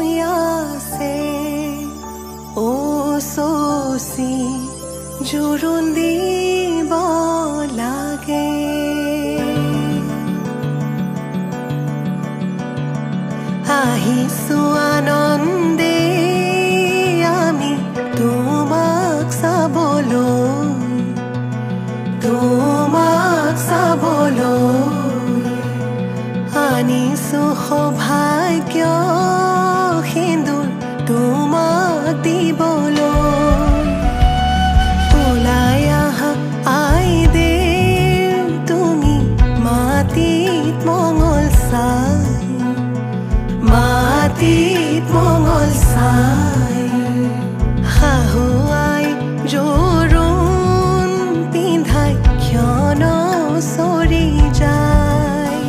শাহুৰয়াছে ও চচি জোৰোণ দিব লাগে আহিছো আনন্দে আমি তোমাক চাবলৈ আনিছো সৌভাগ্য সিন্দুৰ তোমাক দিবলৈ ওলাই আহা আই দেৱ তুমি মাটিত মঙল চাই শাহু আই জোৰোণ পিন্ধাই ক্ষণ চৰি যায়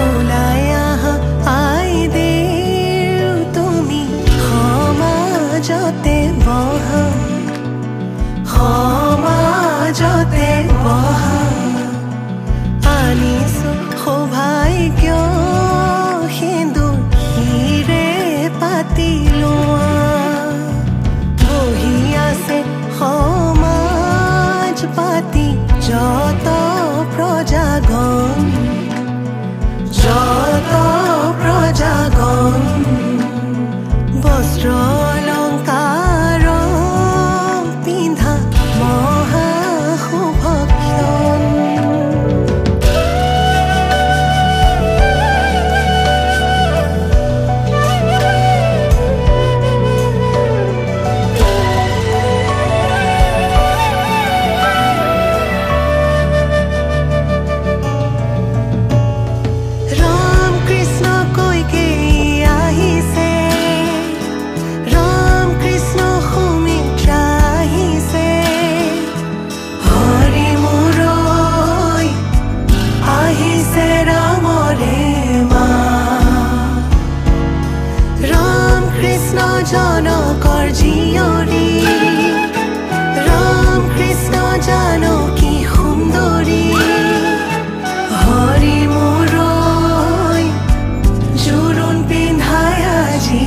ওলাই আহা আই দেৱ তুমি সমাজতে বহা আনিছো সৌভাগ্য সিন্দুৰ হিৰে পাতি লোৱা বহি আছে সমাজ পাতি যত প্ৰজাগণ বস্ত্ৰ অলংকাৰ পিন্ধা মহা শুভক্ষণ ৰাম কৃষ্ণ কৈকে আহিছে ৰাম কৃষ্ণ সুমিত্ৰা আহিছে হৰি মুৰৈ আহিছে ৰামৰে মা ৰাম কৃষ্ণ জনকৰ জীয়ৰী ৰাম কৃষ্ণ জানকী সুন্দৰী হৰি মুৰৈ জোৰোণ পিন্ধাই আজি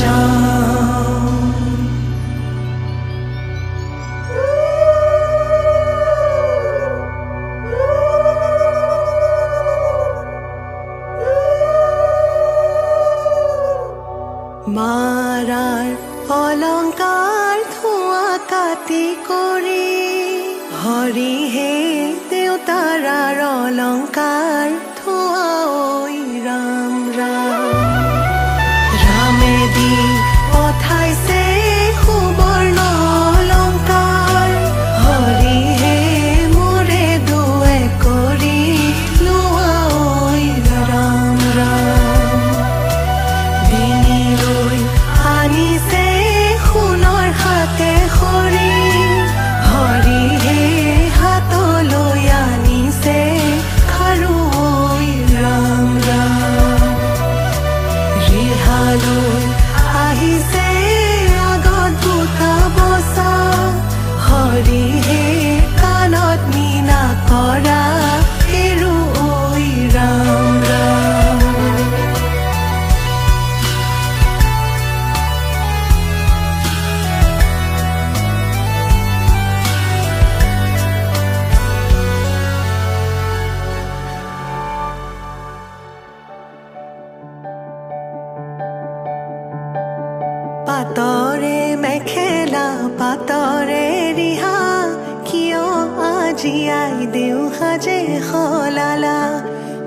যাওঁ মাৰাৰ অলংকাৰ ধোঁৱা কাটি কৰি হৰিহে দেউতাৰাৰ অলংকাৰ ধোঁৱা ঐ ৰাম ৰামে দি পঠাইছে সুবৰ্ণ অলংকাৰ হৰিহে মোৰে দুৱে কৰি লোৱা ঐ ৰাম ডিঙিলৈ আনিছে সোণৰ হাতে খৰি হৰিহে হাতলৈ আনিছে খাৰু ঐ ৰাম ৰিহালৈ আহিছে আগত বুটা বচা হৰিহে কাণত মীনা কৰা হেৰু ঐ ৰাম পাতৰে মেখেলা পাতৰে ৰিহা কিয় আজি আই দেউ সাজে সলালা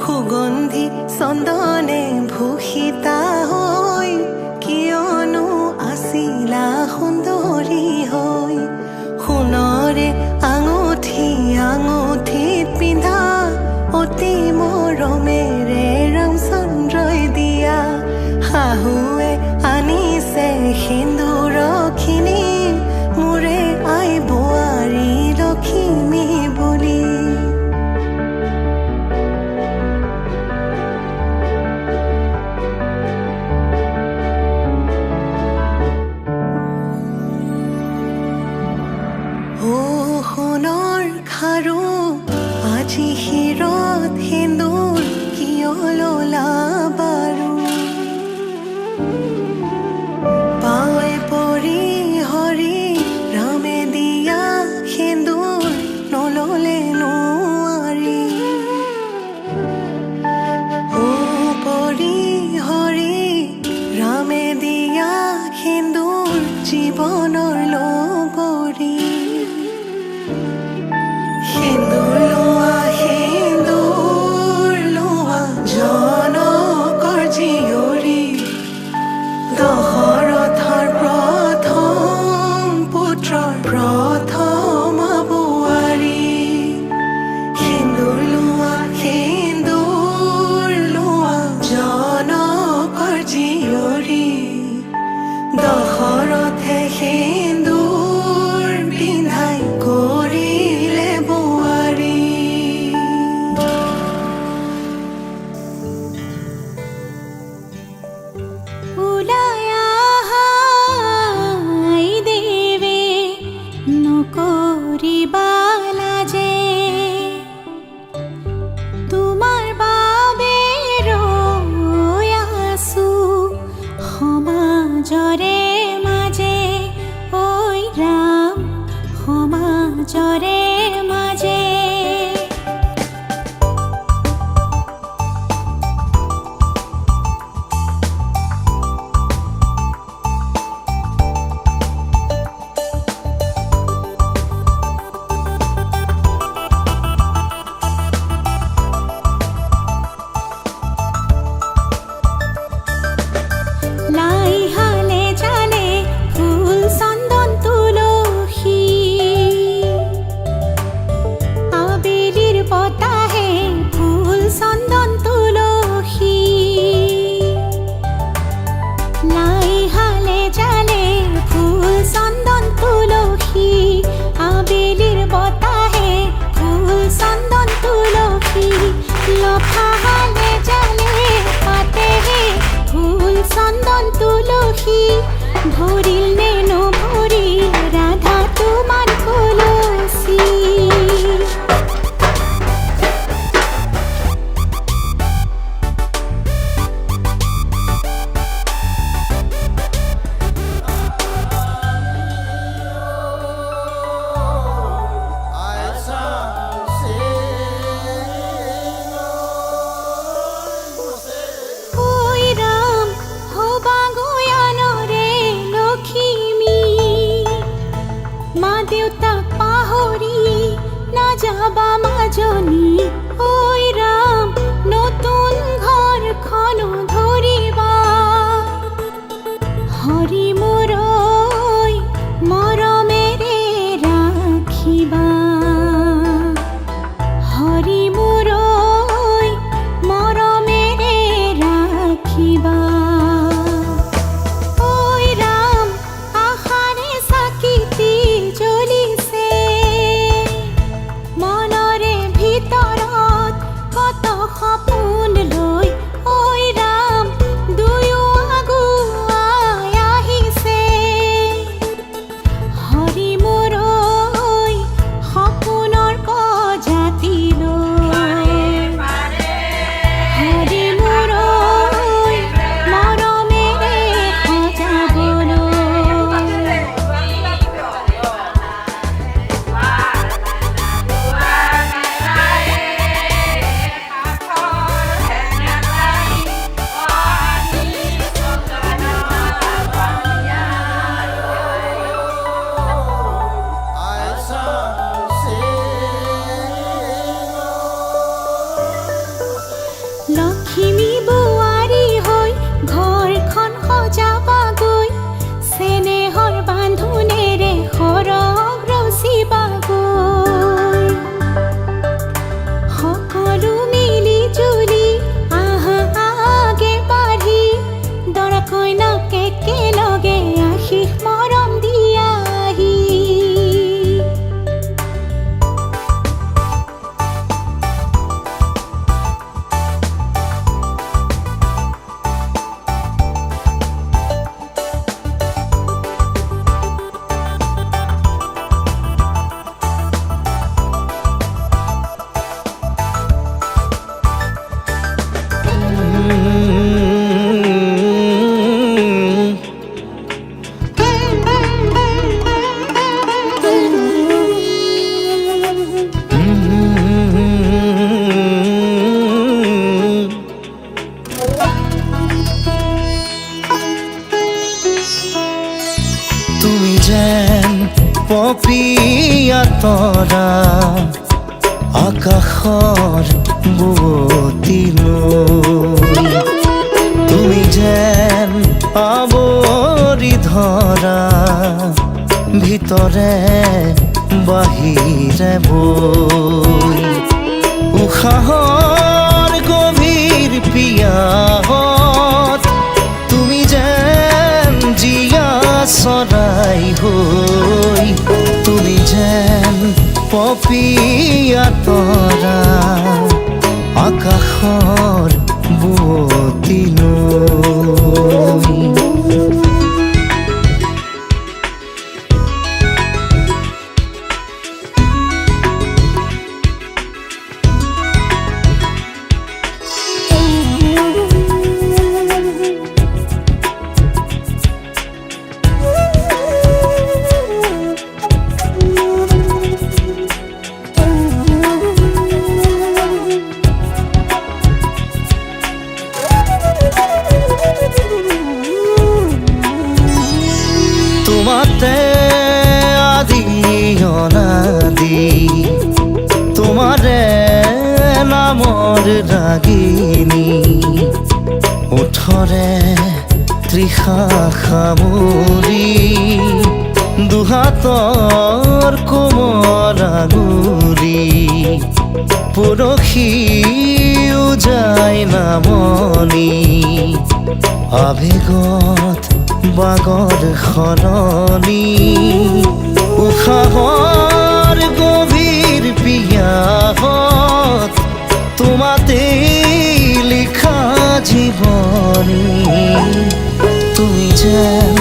সুগন্ধি চন্দনে ভূষিতা হৈ কিয়নো আছিলা সুন্দৰী হৈ সোণৰে আঙুঠিত পিন্ধা অতি মৰমেৰে ৰামচন্দ্ৰই দিয়া শাহুৱে আনিছে সিন্দুৰখিনি মোৰে আই বোৱাৰী লখিমী বুলি বলা বাৰু পাৱে পৰি হৰি ৰামে দিয়া সেন্দুৰ নললে নোৱাৰি ও পৰি হৰি ৰামে দিয়া সেন্দুৰ জীৱনৰ লগৰী সেন্দুৰ লোৱা জনকৰ জীয়ৰী দশৰথৰ প্ৰথম পুত্ৰৰ প্ৰথম বোৱাৰী সেন্দুৰ লোৱা জনকৰ জীয়ৰী দশৰথে সেন্দুৰ পিন্ধাই কৰিলে বোৱাৰী ওলাই আহাই দেৱে নকৰিবা লাজে তোমাৰ বাবে ৰৈ আছো সমাজৰে মাজে ঐ ৰাম সমাজৰে মাজে লাই হালে জালে ফুল চন্দন তুলসী আবেলির বতাহে ফুল চন্দন তুলসী লাই হালে জালে ফুল চন্দন তুলসী আবেলির বতাহে ফুল চন্দন তুলসী লফা হালে জালে পাতেহে ফুল চন্দন তুলসী ভরিল নে নভরিল রাধা তোমার কলসী ওই রাম হবা গয়ানরে লখিমী মা দেউতাক পাহৰি না যাবা মাজনী ওই ৰাম নতুন ঘৰখন ধৰিবা হৰি মোৰ ঐ মৰমেৰে ৰাখিবা হৰি মোৰ ঐ মৰমেৰে ৰাখিবা ওই ৰাম আশাৰে চাকিতি জ্বলিছে মনৰে ভিতৰত তুমি যেন পপিয়া তৰা আকাশৰ বুৱতী নৈ তুমি যেন আৱৰি ধৰা ভিতৰে বাহিৰে বৈ উশাহৰ গভীৰ পিয়াহত তুমি যেন জীয়া চৰাই হৈ তুমি যেন পপিয়া তৰা আকাশৰ বুৱতী নৈ তোমাতে আদি অনাদি তোমাৰে নামৰ ৰাগিনী ওঠৰে তৃষা সামৰি দুহাতৰ কোমল আঙুলি পৰশি উজাই নামনি আবেগত বাগৰ সলনি উশাহৰ গভীৰ পিয়াহত তোমাতে লিখা জীৱনী তুমি যেন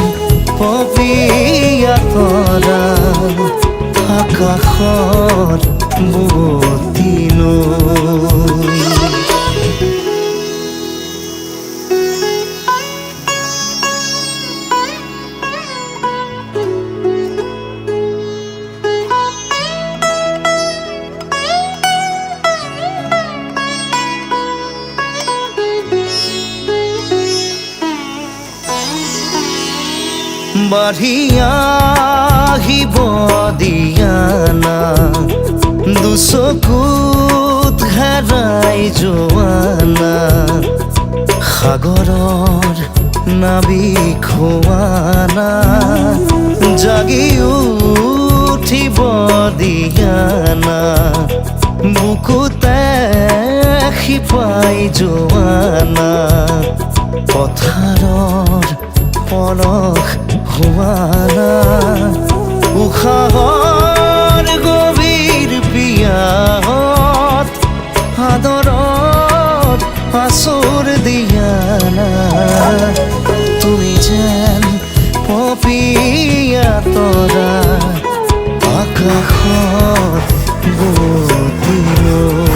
পপিয়া তৰা আকাশৰ বুৱতী নৈ বাঢ়ি আহিব দিয়ানা দুচকুত হেৰাই যোৱানা সাগৰৰ নাবিক হোৱানা জাগি উঠিব দিয়ানা বুকুতে শিপাই যোৱানা পথাৰৰ পলস হোৱানা উশাহৰ গভীৰ পিয়াহত আদৰত আচৰ দিয়ানা তুমি যেন পপিয়া তৰা আকাশত বুৱতী নৈ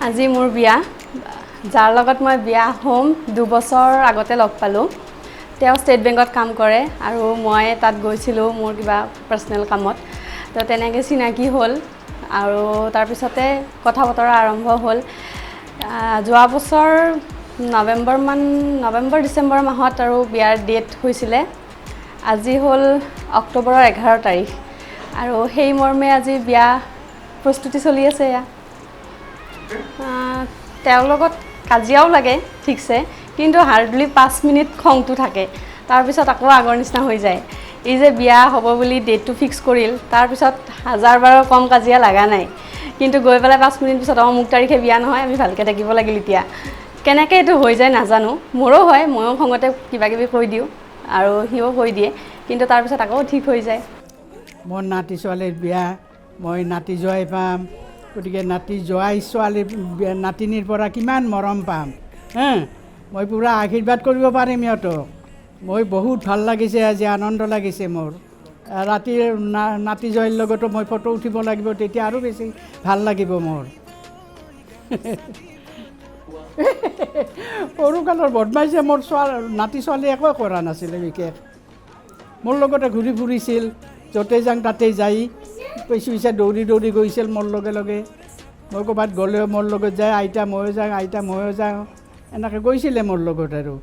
আজি মোৰ বিয়া যাৰ লগত মই বিয়া হ'ম 2 বছৰ আগতে লগ পালোঁ তেওঁ ষ্টেট বেংকত কাম কৰে আৰু মই তাত গৈছিলোঁ মোৰ কিবা পাৰ্চনেল কামত তো তেনেকৈ চিনাকি হ'ল আৰু তাৰপিছতে কথা বতৰা আৰম্ভ হ'ল। যোৱা বছৰ নৱেম্বৰ ডিচেম্বৰ মাহত আৰু বিয়াৰ ডেট হৈছিলে। আজি হ'ল অক্টোবৰৰ 11 তাৰিখ আৰু সেই মৰ্মে আজি বিয়া প্ৰস্তুতি চলি আছে। এয়া তেওঁৰ লগত কাজিয়াও লাগে ঠিকছে, কিন্তু হাৰ্ডলি 5 মিনিট খংটো থাকে, তাৰপিছত আকৌ আগৰ নিচিনা হৈ যায়। এই যে বিয়া হ'ব বুলি ডেটটো ফিক্স কৰিল, তাৰপিছত 1000 বাৰৰ কম কাজিয়া লগা নাই, কিন্তু গৈ পেলাই 5 মিনিট পিছত অমুক তাৰিখে বিয়া নহয়, আমি ভালকৈ থাকিব লাগিল। এতিয়া কেনেকৈ এইটো হৈ যায় নাজানো, মোৰো হয়, ময়ো খঙতে কিবা কিবি কৈ দিওঁ আৰু সিও কৈ দিয়ে, কিন্তু তাৰপিছত আকৌ ঠিক হৈ যায়। মোৰ নাতি ছোৱালীৰ বিয়া, মই নাতি জোৱাই পাম, গতিকে নাতি জোৱাই ছোৱালীৰ নাতিনীৰ পৰা কিমান মৰম পাম। মই পূৰা আশীৰ্বাদ কৰিব পাৰিম সিহঁতক। মই বহুত ভাল লাগিছে, আজি আনন্দ লাগিছে মোৰ। ৰাতিৰ নাতি জোৱাইৰ লগতো মই ফটো উঠিব লাগিব, তেতিয়া আৰু বেছি ভাল লাগিব মোৰ। সৰুকালৰ বদমাইছে মোৰ নাতি ছোৱালী একো কৰা নাছিলে বিশেষ। মোৰ লগতে ঘূৰি ফুৰিছিল, য'তে যাওঁ তাতেই যাই পইচা দৌৰি দৌৰি গৈছিল মোৰ লগে লগে। মই ক'ৰবাত গ'লেও মোৰ লগত যায়, আইতা ময়ো যাওঁ, আইতা ময়ো যাওঁ, এনেকৈ গৈছিলে মোৰ লগত। আৰু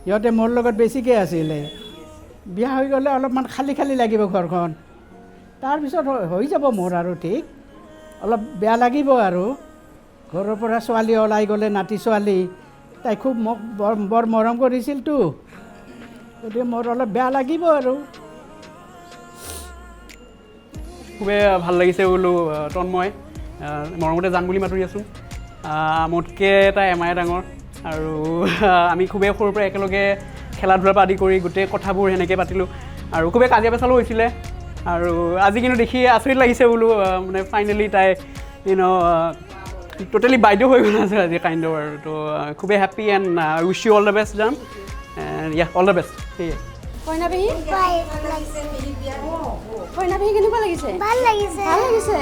সিহঁতে মোৰ লগত বেছিকৈ আছিলে। বিয়া হৈ গ'লে অলপমান খালী খালী লাগিব ঘৰখন, তাৰপিছত হৈ যাব মোৰ আৰু ঠিক। অলপ বেয়া লাগিব আৰু ঘৰৰ পৰা ছোৱালী ওলাই গ'লে, নাতি ছোৱালী, তাই খুব মোক বৰ মৰম কৰিছিলতো, গতিকে মোৰ অলপ বেয়া লাগিব আৰু। খুবেই ভাল লাগিছে বোলো তন্ময়, মৰমতে জান বুলি মাতি আছোঁ। মোতকৈ এটা এমাহে ডাঙৰ আৰু আমি খুবেই সৰুৰ পৰা একেলগে খেলা ধূলাৰ পৰা আদি কৰি গোটেই কথাবোৰ সেনেকৈ পাতিলোঁ আৰু খুবেই কাজিয়া পেচালো হৈছিলে। আৰু আজি কিন্তু দেখি আচৰিত লাগিছে বোলো, মানে ফাইনেলি তাই টোটেলি বাইদেউ হৈ গ'ল আছে আজি কাইণ্ড অফ। আৰু তো খুবেই happy and wish you all the best জান, অল দ্য বেষ্ট। সেয়ে কইনা পেহী কেনেকুৱা লাগিছে? ভাল লাগিছে। ভাল লাগিছে।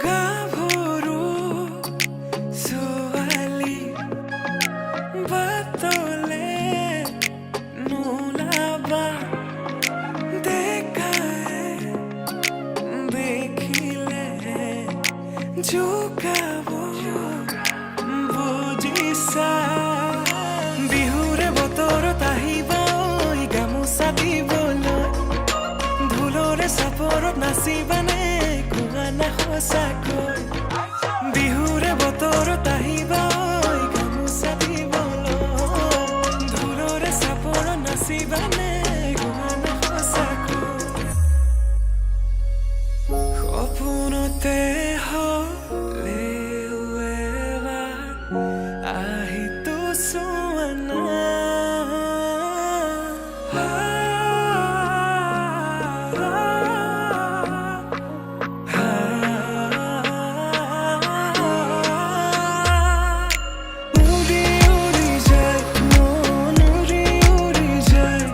গাভৰু ছোৱালী বাটলে নোলাবা, দেখাই দেখিলে জোকাব বুজিছা। বিহুৰে বতৰত আহিবা ঐ গামোচা দিবলৈ, ঢোলৰে চাপৰত নাচিবানে কোৱানা সঁচাকৈ। বিহুৰে বতৰত আহিবা ঐ গামোচা দিবলৈ, ঢোলৰে চাপৰত নাচিবানে কোৱানা সঁচাকৈ। সপোনতে হ'লেও এবাৰ আহিতো চোৱা নাই। উৰি উৰি যায় মন, উৰি উৰি যায়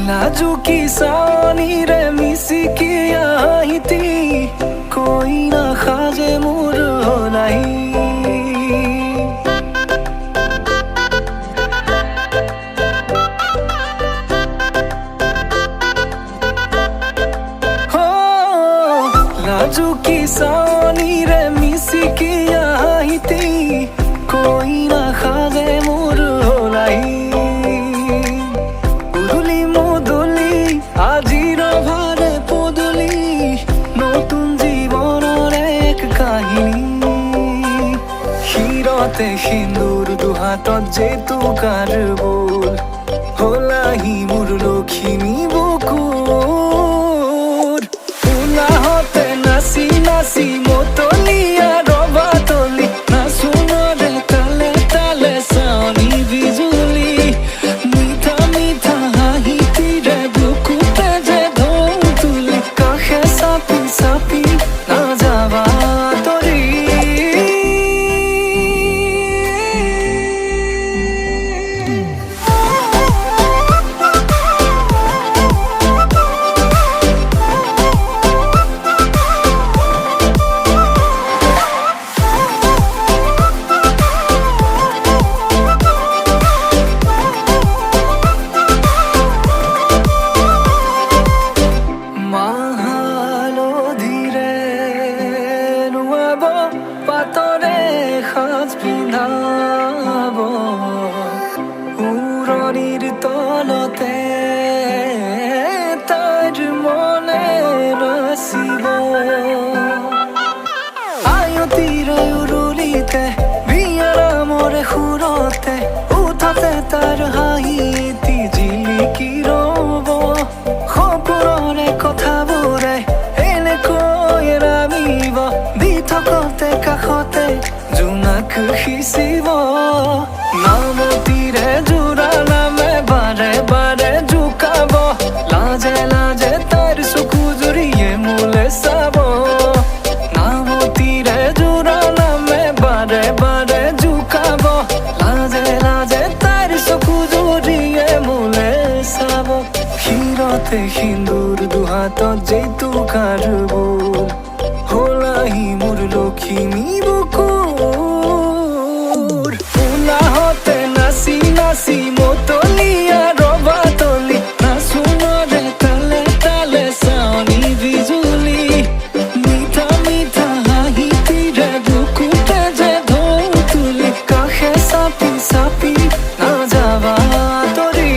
नाजुकी सानी रे मिसिकी आहिती कोई ना खाजे मोर नाही हो नाजुकी सानी रे मिसिकी आहिती कोई ना खाजे मोर नाही আজিৰ ভাৰে পদূলি নতুন জীৱনৰ এক কাহিনী শিৰতে সিন্দুৰ দুহাতত জেতুকাৰ বোল হলাহি মোৰ লখিমী বুকুৰ উলাহতে নাচি নাচি মতলীয়া ৰবাতলি নাচোনৰে তালে তালে চাৱনি বিজুলি মিঠা মিঠা হাঁহিতিৰে সাপি না যাবা তৰি পাতৰে সাজ পিন্ধাব উৰণিৰ তলতে তাইৰ মনে নাচিব আয়তিৰে উৰুলিতে বিয়াৰামৰে সুৰতে উঠতে তাৰ হাঁহিটি জিলিকি ৰ'ব সপোনৰে কথাবোৰে এনেকৈ নামিব দি থকতে কাষতে জোনাক সিঁচিব নামতিৰে জোৰা নামে বাৰে বাৰে জোকাব লাজে লাজে তাইৰ চকু জুৰিয়ে মোলে চাব নামতিৰে জোৰা নামে বাৰে বাৰে জোকাব লাজে লাজে তাইৰ চকু জুৰিয়ে মোলে চাব শিৰতে সিন্দুৰ দুহাতত জেতুকাৰ বোল হলাহি মোৰ লখিমী বুকুৰ উলাহতে নাচি নাচি মতলীয়া ৰবাতলি নাচোনৰে তালে তালে চাৱনি বিজুলি মিঠা মিঠা হাঁহিতিৰে বুকুতে যে ঢৌ তুলি কাষে চাপি চাপি না যাবা তৰি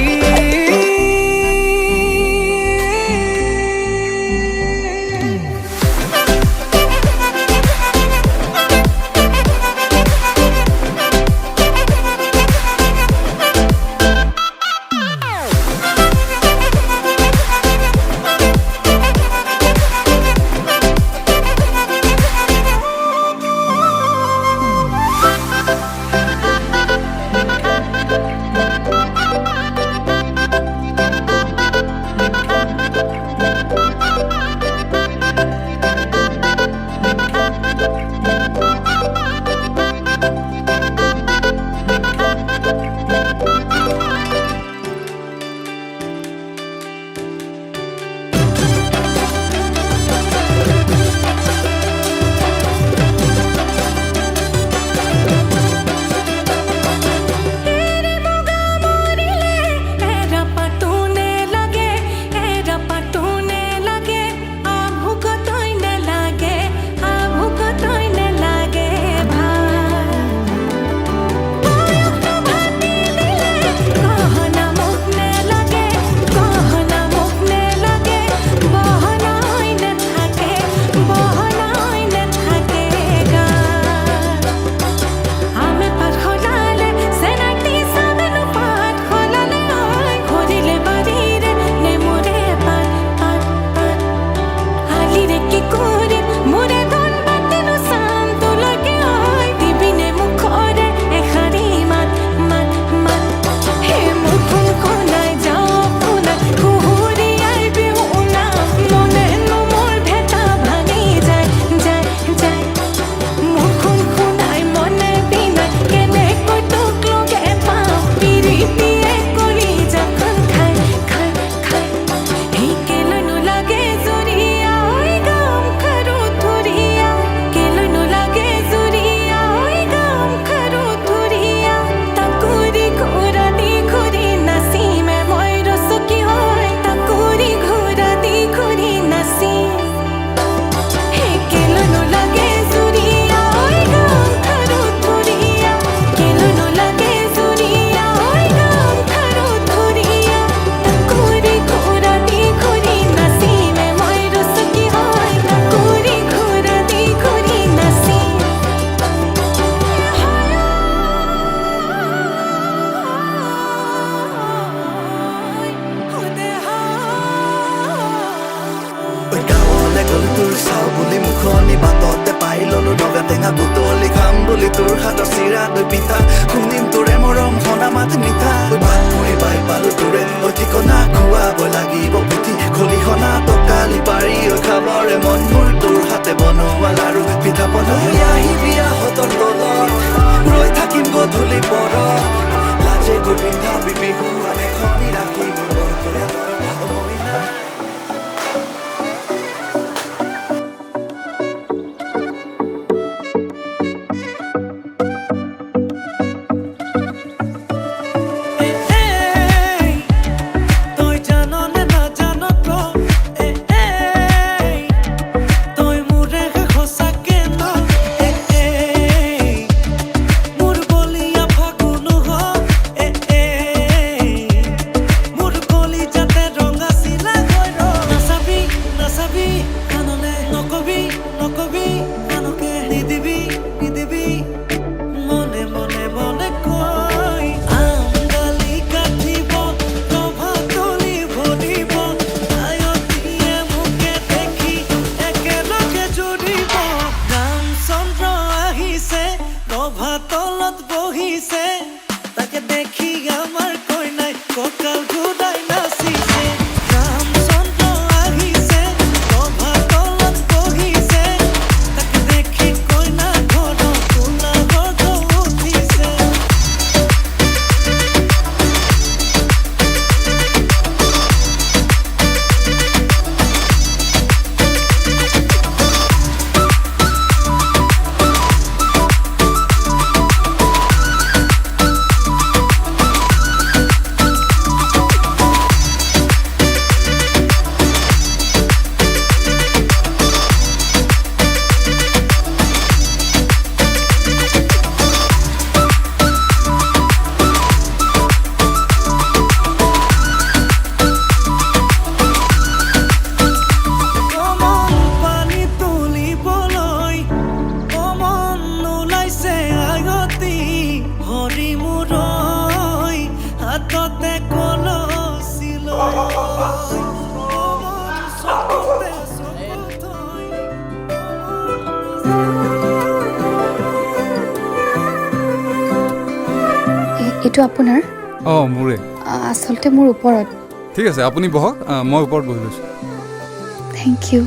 ঘৰলে গ'ল তোৰ চাও বুলি মুখনি বাটতে পাই ললো নগা টেঙা বুটলি খাম বুলি তোৰ হাতৰ চিৰা দৈ পিঠা শুনিম তোৰে মৰম সনা মাত মিঠা ভাত মুড়ি পাই পালো তোৰে ঠিকনা খুৱাব লাগিব পুঠি খলিহনা টকালি পাৰি খাবৰে মন মোৰ তোৰ হাতে বনোৱা লাৰু পিঠা পনা আহিবি আহঁতৰ তলত ৰৈ থাকিম গধূলি পৰত লাজে গৈ পিন্ধাবি বিহু আনে খনি ৰাখি তলত বহিছে তাকে দেখি আমাৰ কইনাই কঁকাল ঘূৰাই নাচিছে ৰামচন্দ্ৰ আহিছে ৰভা তলত বহিছে তাকে দেখি কইনা ঘৰত কোলা বৰ্গ উঠিছে এইটো আপোনাৰ অঁ মোৰে আচলতে মোৰ ওপৰত ঠিক আছে আপুনি বহক মই ওপৰত বহি লৈছোঁ থেংক ইউ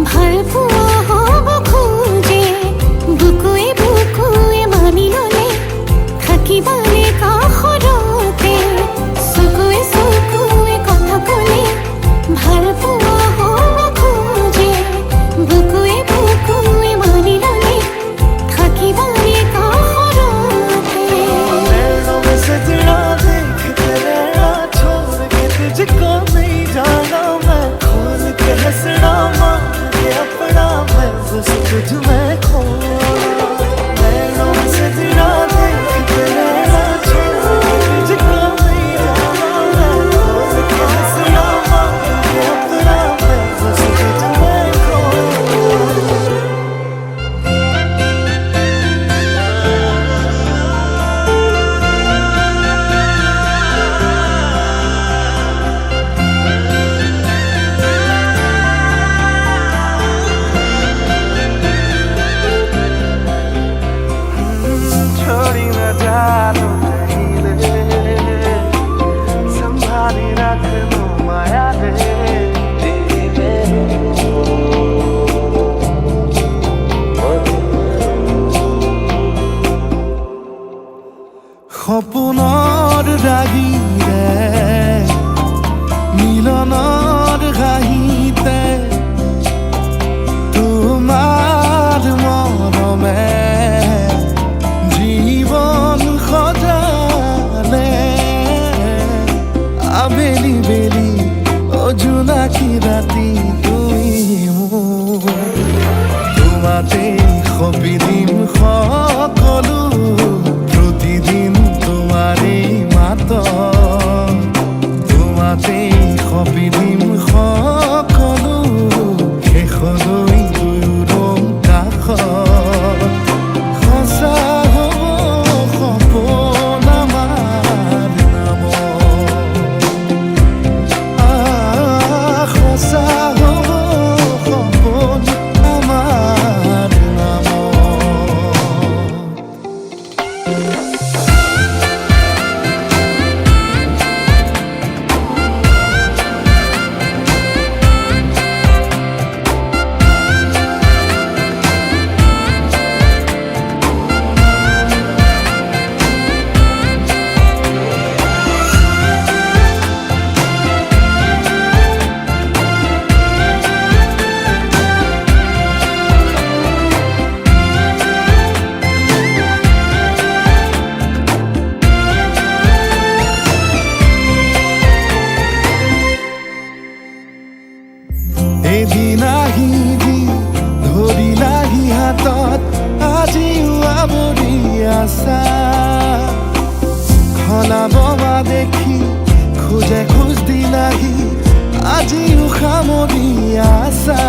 ভাল পোৱা হ'ব খোজে বুকুৱে বুকুৱে মানি ল'লে থাকিবানে কাষৰতে চকুৱে চকুৱে কথা ক'লে ভাল পোৱা হ'ব খোজে বুকুৱে বুকুৱে মানি ল'লে থাকিবানে কাষৰতে नैनों में सजना देख के नैना छोड़ के तुझको नहीं जाना मैं खोल के हंसना मान के अपना मैं बस तुझ में खोया नैनों में सजना देख के नैना छोड़ के तुझको नहीं जाना मैं खोल के हंसना मान के अपना मैं बस तुझ में खोया छोड़ी न जानो कहीं ले संभाली रख लो माया दे সপোনৰ ৰাগিৰে মিলনৰ ঘাঁহিতে তোমাৰ মৰমে জীবন সজালে আবেলি বেলি অজোনাকি ৰাতি তুমি মোৰ তোমাতে সপি দিম সকলো প্ৰতিদিন তোমাৰে মাত তোমাতে সপি দিম সকলো শেষলৈ দুয়োৰং কাষত সঁচা হ'ব সপোন আমাৰ নামত সঁচা হ'ব সপোন আমাৰ নামত এদিন আহিবি ধৰিলাহি হাতত আজিও আৱৰি আছা খলাব বা দেখি খোজে খোজ দিলাহি আজিও সামৰি আছা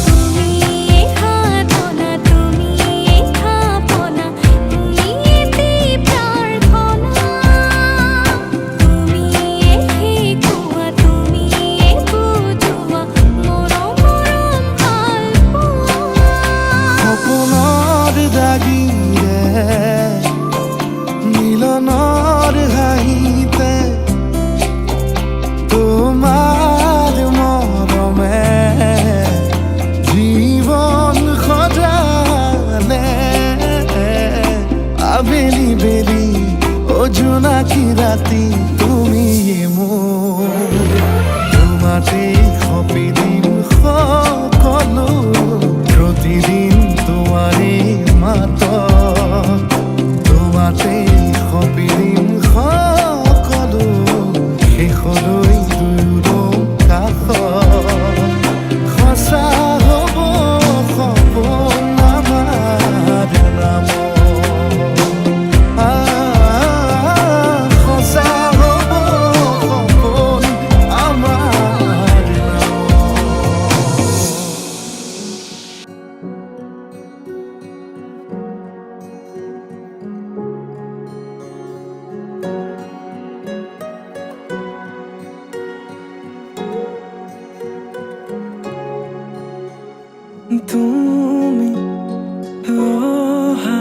তুমি খাতনা তুমি খাপনা তুমি এটি প্ৰাৰ্থনা তুমি শিকোৱা তুমি বুজোৱা মৰম মৰম ভাল পোৱা সপোনৰ দাগিৰে মিলনৰ হাঁহিতে তোমাৰ মৰমে জীৱন সজালে আবেলি বেলি অজোনাকি ৰাতি তুমি মোৰ তোমাতে সপি দিম সকলো প্ৰতিদিন তোমাৰে মাত তোমাতে সপি দিম সকলো শেষলৈ দুয়োৰং কাষত সঁচা হ'ব সপোন আমাৰ নামত সঁচা হ'ব সপোন আমাৰ তুমি অহা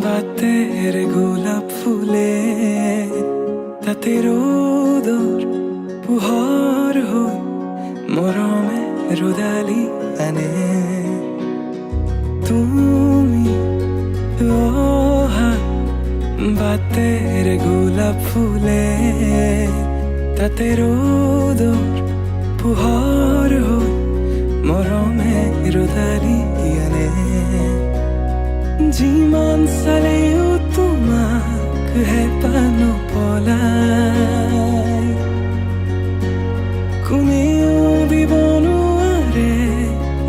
বাতেৰ গোলাপ ফুলে তাতে ৰোদৰ পোহৰ হৈ মৰমে ৰোদালি আনে তুমি অহা বাতেৰ গোলাপ ফুলে তাতে ৰোদৰ পোহৰ হৈ মৰমে ৰ'দালি আনে যিমান চালেও তোমাক হেঁপাহ নপলায় কোনেও দিব নোৱাৰে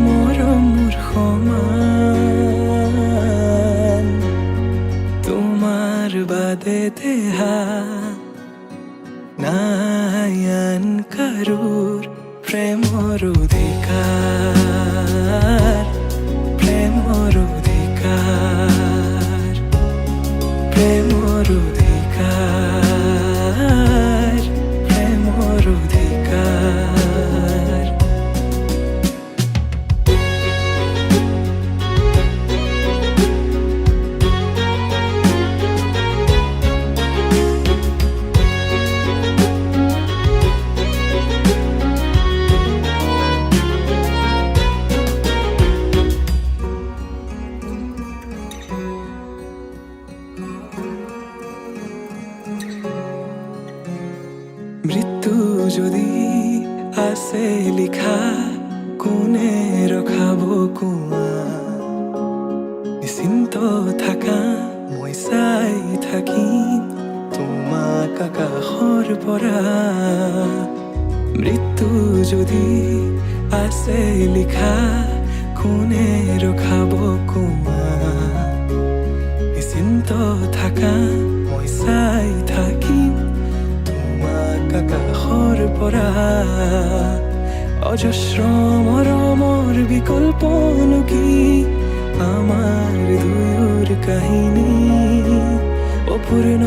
মৰমৰ সমান তোমাৰ বাদে দেহা নাই আন কাৰোৰ প্ৰেমৰ অধিকাৰ প্ৰেমৰ অধিকাৰ প্ৰেমৰ অধিকাৰ প্ৰেমৰ অধিকাৰ মৃত্যু যদি আছে লিখা কোনে ৰখাব কোৱা নিশ্চিন্ত থাকা মই চাই থাকিম তোমাক আকাশৰ পৰা মৃত্যু যদি আছে লিখা কোনে ৰখাব কোৱা নিশ্চিন্ত থাকা মই চাই থাকিম আকাশৰ পৰা অজস্ৰ মৰমৰ বিকল্পনো কি আমাৰ দুয়োৰ কাহিনী অপূৰ্ণ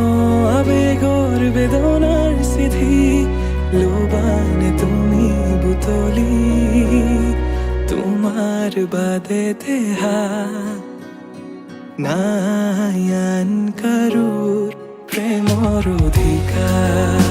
আবেগৰ বেদনাৰ চিঠি লোবানে তুমি বুটলি তোমাৰ বাদে দেহা নাই আন কাৰোৰ প্ৰেমৰ অধিকাৰ